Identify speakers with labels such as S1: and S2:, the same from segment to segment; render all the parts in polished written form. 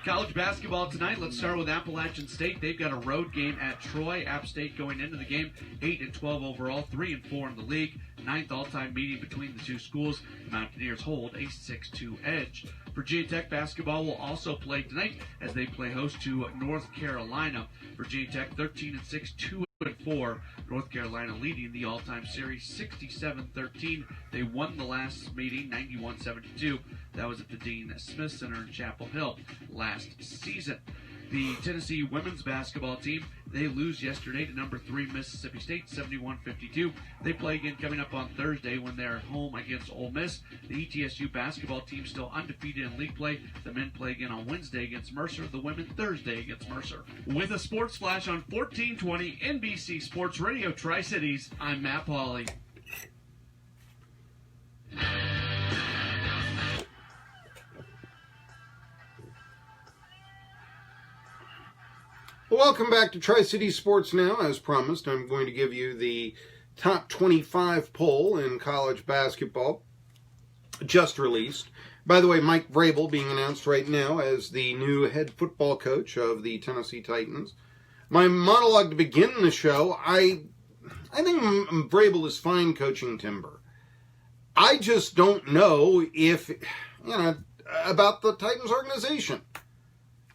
S1: College basketball tonight. Let's start with Appalachian State. They've got a road game at Troy. App State going into the game 8-12 overall, 3-4 in the league. 9th all-time meeting between the two schools. Mountaineers hold a 6-2 edge. Virginia Tech basketball will also play tonight as they play host to North Carolina. Virginia Tech 13-6, 2-4. North Carolina leading the all-time series 67-13. They won the last meeting 91-72. That was at the Dean Smith Center in Chapel Hill last season. The Tennessee women's basketball team, they lose yesterday to number 3 Mississippi State, 71-52. They play again coming up on Thursday when they're at home against Ole Miss. The ETSU basketball team still undefeated in league play. The men play again on Wednesday against Mercer. The women Thursday against Mercer. With a sports flash on 1420 NBC Sports Radio Tri-Cities, I'm Matt Pauley.
S2: Welcome back to Tri-City Sports Now. As promised, I'm going to give you the top 25 poll in college basketball, just released. By the way, Mike Vrabel being announced right now as the new head football coach of the Tennessee Titans. My monologue to begin the show, I think Vrabel is fine coaching timber. I just don't know if, about the Titans organization.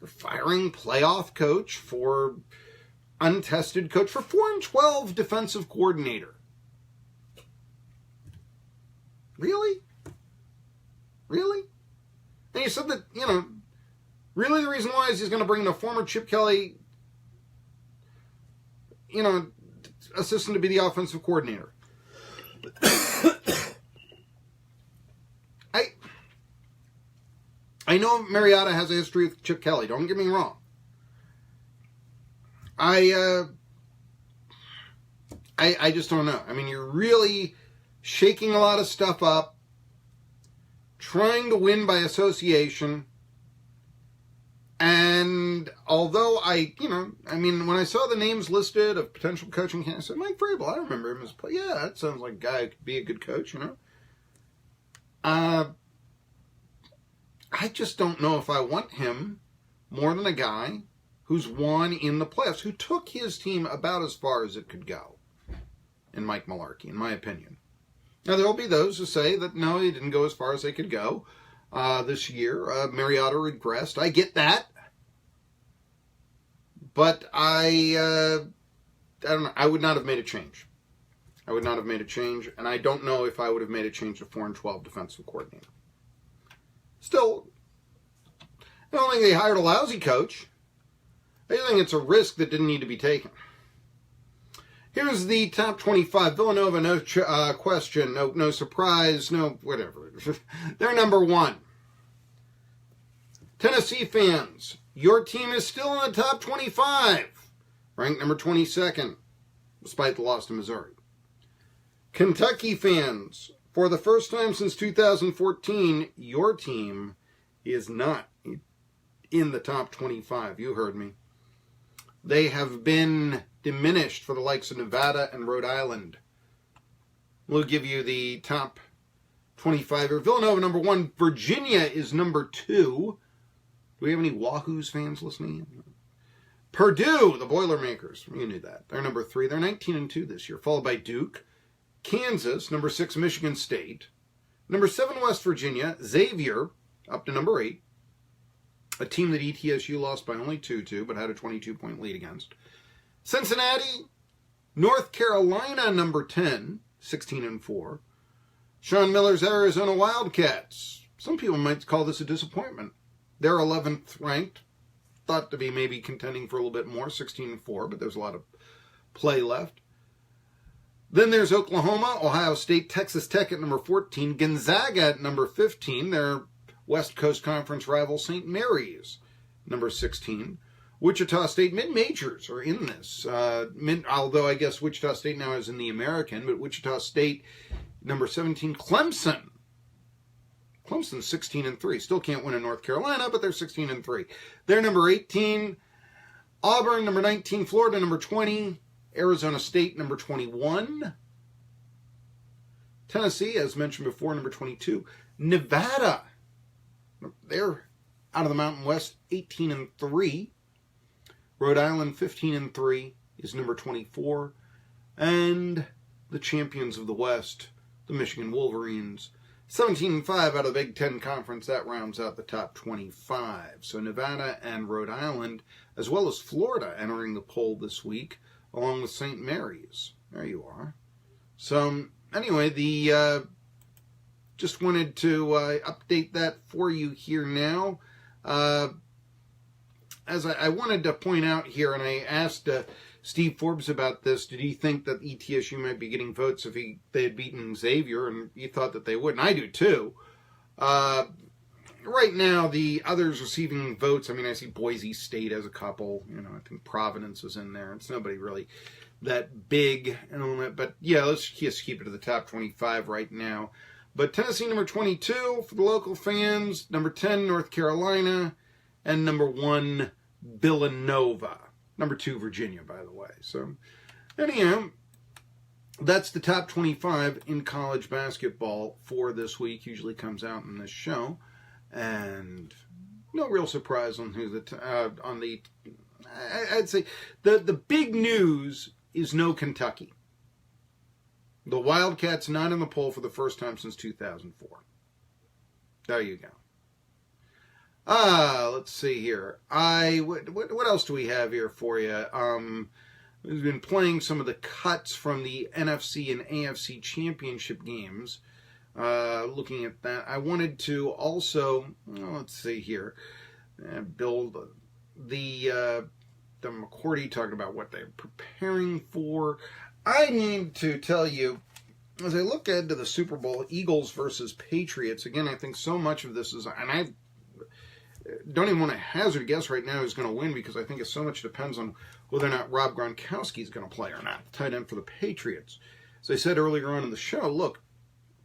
S2: Firing playoff coach for untested coach for 4-12 defensive coordinator. Really? And you said that, really the reason why is he's going to bring in a former Chip Kelly, assistant to be the offensive coordinator. I know Mariota has a history with Chip Kelly. Don't get me wrong. I just don't know. I mean, you're really shaking a lot of stuff up, trying to win by association. And although when I saw the names listed of potential coaching candidates, I said, Mike Vrabel, I remember him as yeah, that sounds like a guy who could be a good coach, I just don't know if I want him more than a guy who's won in the playoffs, who took his team about as far as it could go, in Mike Mularkey, in my opinion. Now, there will be those who say that, no, he didn't go as far as they could go this year. Mariota regressed. I get that. But I don't know. I would not have made a change. And I don't know if I would have made a change to 4-12 defensive coordinator. Still, I don't think they hired a lousy coach. I think it's a risk that didn't need to be taken. Here's the top 25. Villanova, no question, no surprise, no whatever. They're number 1. Tennessee fans, your team is still in the top 25, ranked number 22nd, despite the loss to Missouri. Kentucky fans, for the first time since 2014, your team is not in the top 25. You heard me. They have been diminished for the likes of Nevada and Rhode Island. We'll give you the top 25 here. Villanova, number 1. Virginia is number 2. Do we have any Wahoos fans listening? Purdue, the Boilermakers. You knew that. They're number 3. They're 19-2 this year, followed by Duke. Kansas, number 6, Michigan State. Number 7, West Virginia. Xavier, up to number 8. A team that ETSU lost by only 2-2, but had a 22-point lead against. Cincinnati, North Carolina, number 10, 16-4. Sean Miller's Arizona Wildcats. Some people might call this a disappointment. They're 11th ranked. Thought to be maybe contending for a little bit more, 16-4, but there's a lot of play left. Then there's Oklahoma, Ohio State, Texas Tech at number 14, Gonzaga at number 15, their West Coast Conference rival St. Mary's, number 16. Wichita State, mid-majors are in this, although I guess Wichita State now is in the American, but Wichita State, number 17, Clemson. Clemson's 16-3. Still can't win in North Carolina, but they're 16-3. They're number 18. Auburn, number 19. Florida, number 20. Arizona State, number 21. Tennessee, as mentioned before, number 22. Nevada, they're out of the Mountain West, 18-3. Rhode Island, 15-3, is number 24. And the champions of the West, the Michigan Wolverines, 17-5 out of the Big Ten Conference. That rounds out the top 25. So Nevada and Rhode Island, as well as Florida, entering the poll this week, along with St. Mary's. There you are. So anyway, just wanted to update that for you here now. As I wanted to point out here, and I asked Steve Forbes about this, did he think that ETSU might be getting votes if they had beaten Xavier? And he thought that they would, and I do too. Right now, the others receiving votes, I mean, I see Boise State as a couple. You know, I think Providence is in there. It's nobody really that big, but yeah, let's just keep it to the top 25 right now. But Tennessee, number 22 for the local fans, number 10, North Carolina, and number 1, Villanova. Number 2, Virginia, by the way. So, anyhow, that's the top 25 in college basketball for this week. Usually comes out in this show. And no real surprise on I'd say the big news is no Kentucky. The Wildcats not in the poll for the first time since 2004. There you go. Let's see here. What else do we have here for you? We've been playing some of the cuts from the NFC and AFC championship games. Looking at that, I wanted to also, let's see here, build the McCourty talking about what they're preparing for. I need to tell you, as I look ahead to the Super Bowl, Eagles versus Patriots, again, I think so much of this is, and I don't even want to hazard a guess right now who's going to win, because I think it so much depends on whether or not Rob Gronkowski is going to play or not, tight end for the Patriots. As I said earlier on in the show, look,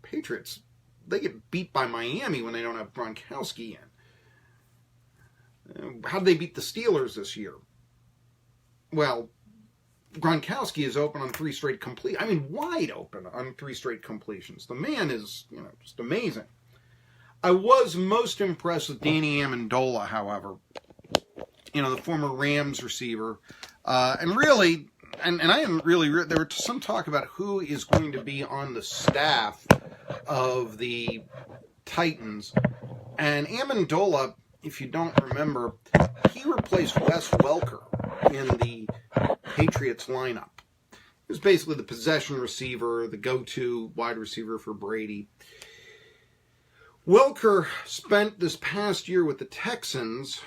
S2: Patriots, they get beat by Miami when they don't have Gronkowski in. How did they beat the Steelers this year? Well, Gronkowski is open on 3 straight wide open on 3 straight completions. The man is, just amazing. I was most impressed with Danny Amendola, however. The former Rams receiver. And really, and I haven't really, there was some talk about who is going to be on the staff of the Titans. And Amendola, if you don't remember, he replaced Wes Welker in the Patriots lineup. He was basically the possession receiver, the go-to wide receiver for Brady. Welker spent this past year with the Texans,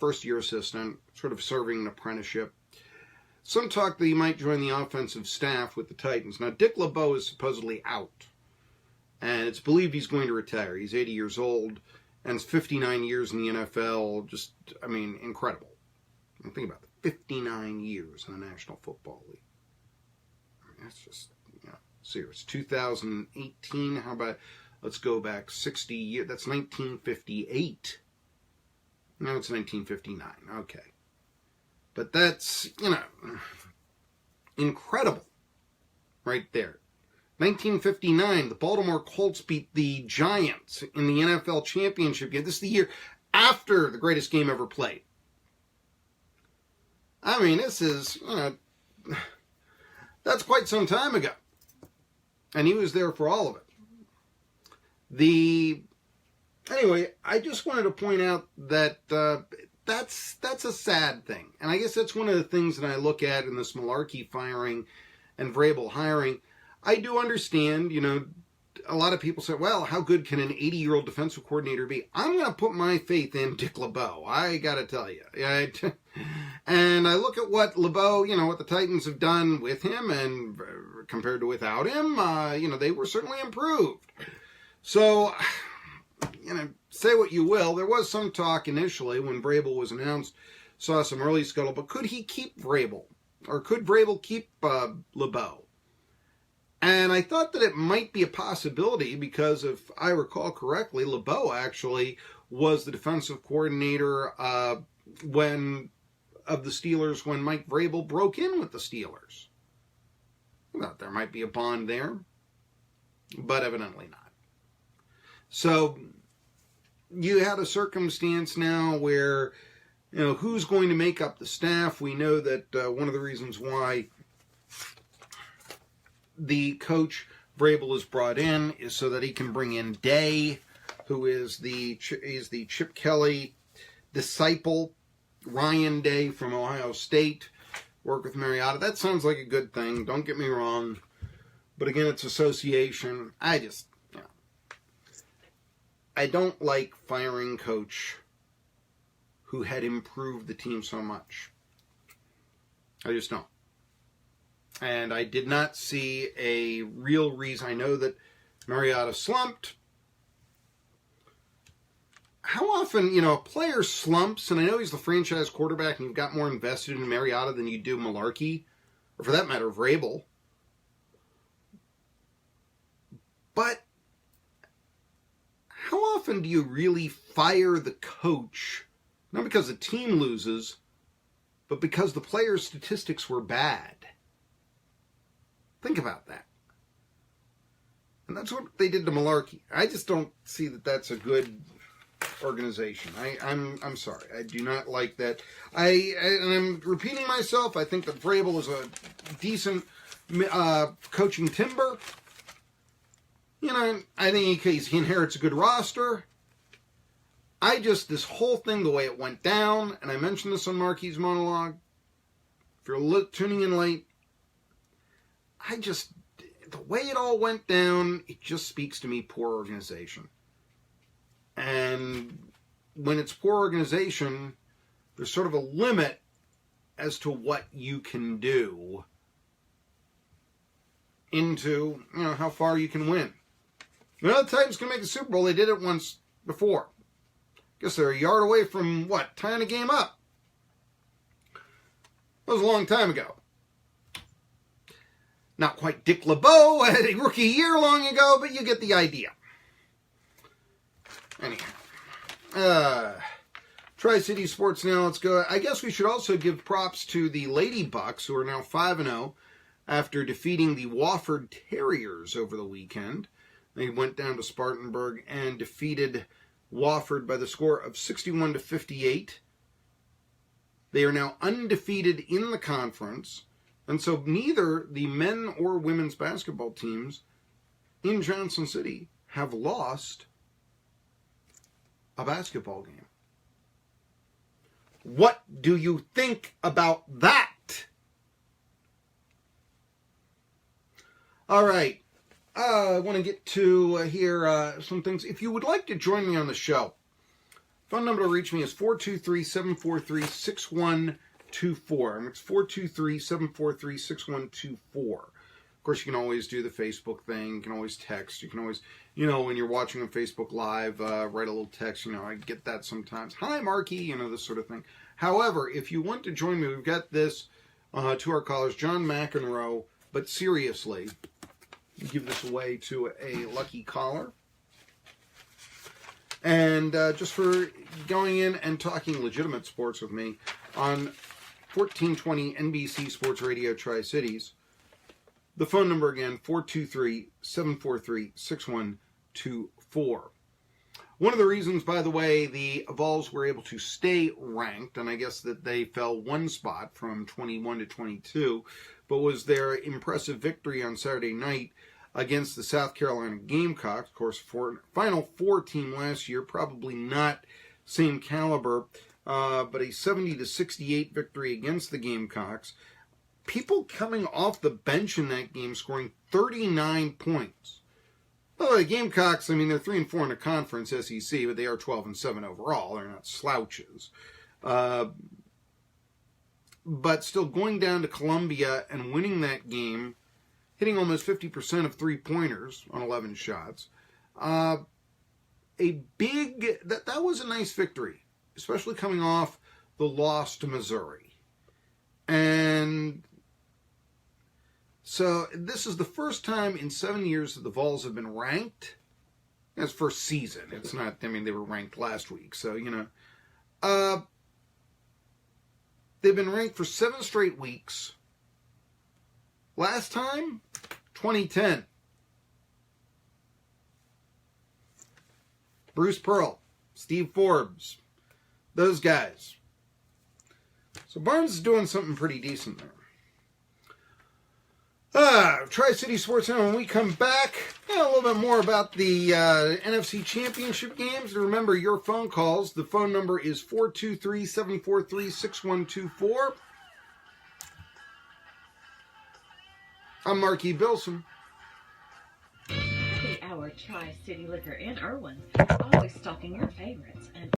S2: first-year assistant, sort of serving an apprenticeship. Some talk that he might join the offensive staff with the Titans. Now, Dick LeBeau is supposedly out, and it's believed he's going to retire. He's 80 years old, and it's 59 years in the NFL. Just, incredible. Think about it. 59 years in the National Football League. That's just, serious. 2018, how about, let's go back 60 years. That's 1958. No, it's 1959. Okay. But that's, incredible right there. 1959, the Baltimore Colts beat the Giants in the NFL championship game. This is the year after the greatest game ever played. This is, that's quite some time ago. And he was there for all of it. Anyway, I just wanted to point out that that's a sad thing. And I guess that's one of the things that I look at in this Malarkey firing and Vrabel hiring. I do understand, a lot of people say, well, how good can an 80-year-old defensive coordinator be? I'm going to put my faith in Dick LeBeau. I got to tell you. And I look at what LeBeau, what the Titans have done with him and compared to without him, they were certainly improved. So, say what you will. There was some talk initially when Vrabel was announced, saw some early scuttle, but could he keep Vrabel? Or could Vrabel keep LeBeau? And I thought that it might be a possibility because, if I recall correctly, LeBeau actually was the defensive coordinator of the Steelers when Mike Vrabel broke in with the Steelers. I thought there might be a bond there, but evidently not. So, you had a circumstance now where, who's going to make up the staff? We know that one of the reasons why the coach Vrabel is brought in is so that he can bring in Day, who is the Chip Kelly disciple, Ryan Day from Ohio State, work with Mariota. That sounds like a good thing, don't get me wrong. But again, it's association. I don't like firing coach who had improved the team so much. I just don't. And I did not see a real reason. I know that Mariota slumped. How often, a player slumps, and I know he's the franchise quarterback and you've got more invested in Mariota than you do Malarkey, or for that matter, Vrabel. But how often do you really fire the coach, not because the team loses, but because the player's statistics were bad? Think about that. And that's what they did to Malarkey. I just don't see that that's a good organization. I'm sorry. I do not like that. And I'm repeating myself. I think that Vrabel is a decent coaching timber. I think he inherits a good roster. This whole thing, the way it went down, and I mentioned this on Marky's monologue, if you're tuning in late, the way it all went down, it just speaks to me poor organization. And when it's poor organization, there's sort of a limit as to what you can do into, how far you can win. The Titans can make the Super Bowl. They did it once before. Guess they're a yard away from, tying a game up. That was a long time ago. Not quite Dick LeBeau had a rookie year long ago, but you get the idea. Anyhow. Tri-City Sports now, let's go. I guess we should also give props to the Lady Bucks, who are now 5-0 after defeating the Wofford Terriers over the weekend. They went down to Spartanburg and defeated Wofford by the score of 61-58. They are now undefeated in the conference, and so neither the men or women's basketball teams in Johnson City have lost a basketball game. What do you think about that? All right. I want to get to here some things. If you would like to join me on the show, phone number to reach me is 423-743-6124. It's 423-743-6124. Of course, you can always do the Facebook thing. You can always text. You can always, when you're watching on Facebook Live, write a little text. I get that sometimes. Hi, Marky, this sort of thing. However, if you want to join me, we've got this to our callers, John McEnroe. But seriously, give this away to a lucky caller. And just for going in and talking legitimate sports with me on 1420 NBC Sports Radio Tri-Cities. The phone number again, 423-743-6124. One of the reasons, by the way, the Vols were able to stay ranked, and I guess that they fell one spot from 21 to 22, but was their impressive victory on Saturday night against the South Carolina Gamecocks. Of course, Final Four team last year, probably not same caliber, but a 70-68 victory against the Gamecocks. People coming off the bench in that game scoring 39 points. Well, the Gamecocks, they're 3-4 in the conference SEC, but they are 12-7 overall. They're not slouches. But still going down to Columbia and winning that game, hitting almost 50% of three-pointers on 11 shots. That was a nice victory, especially coming off the loss to Missouri. And so this is the first time in 7 years that the Vols have been ranked. That's first season. It's not, they were ranked last week. So, they've been ranked for 7 straight weeks. Last time, 2010. Bruce Pearl, Steve Forbes, those guys. So Barnes is doing something pretty decent there. Tri-City Sports Now. When we come back, a little bit more about the NFC Championship games. And remember, your phone calls. The phone number is 423-743-6124. I'm Marky Billson.
S3: Happy Hour Tri-City Liquor in Irwin. Always stocking your favorites. And